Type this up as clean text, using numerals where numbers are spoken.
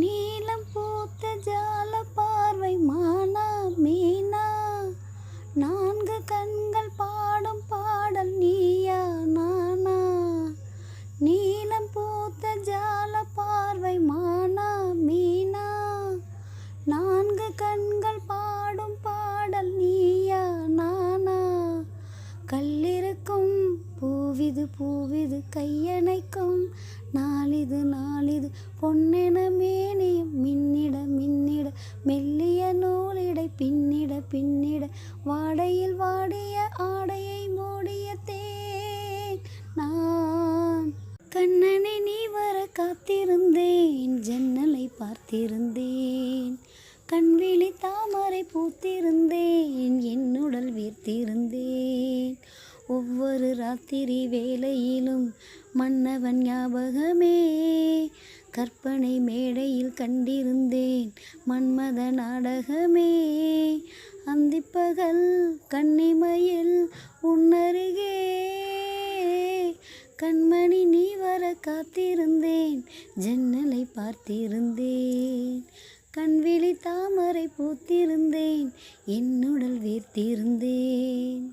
நீலம் பூத்த ஜால பார்வை மானா மீனா, நான்கு கண்கள் பாடும் பாடல் நீயா நானா. நீலம் பூத்த ஜால பார்வை மானா மீனா, நான்கு கண்கள் பாடும் பாடல் நீயா நானா. கல்லிருக்கும் பூவிது பூவிது கையணைக்கும் நாளிது நாளிது, பொன்னென மேனியும் மின்னிட மின்னிட, மெல்லிய நூலிடை பின்னிட பின்னிட, வாடையில் வாடிய ஆடையை மூடிய தேன் நான். கண்ணனை நீ வர காத்திருந்தேன், ஜன்னலை பார்த்திருந்தேன், கண்விழி தாமரை பூத்திருந்தேன், என்னுடல் வீர்த்திருந்தேன். ஒவ்வொரு ராத்திரி வேளையிலும் மன்னவன் ஞாபகமே, கற்பனை மேடையில் கண்டிருந்தேன் மன்மத நாடகமே. அந்திப்பகல் கன்னிமையில் உன்னருகே, கண்மணி நீ வர காத்திருந்தேன், ஜன்னலை பார்த்திருந்தேன், கண்விழி தாமரை பூத்திருந்தேன், என்னுடல் வீர்த்திருந்தேன்.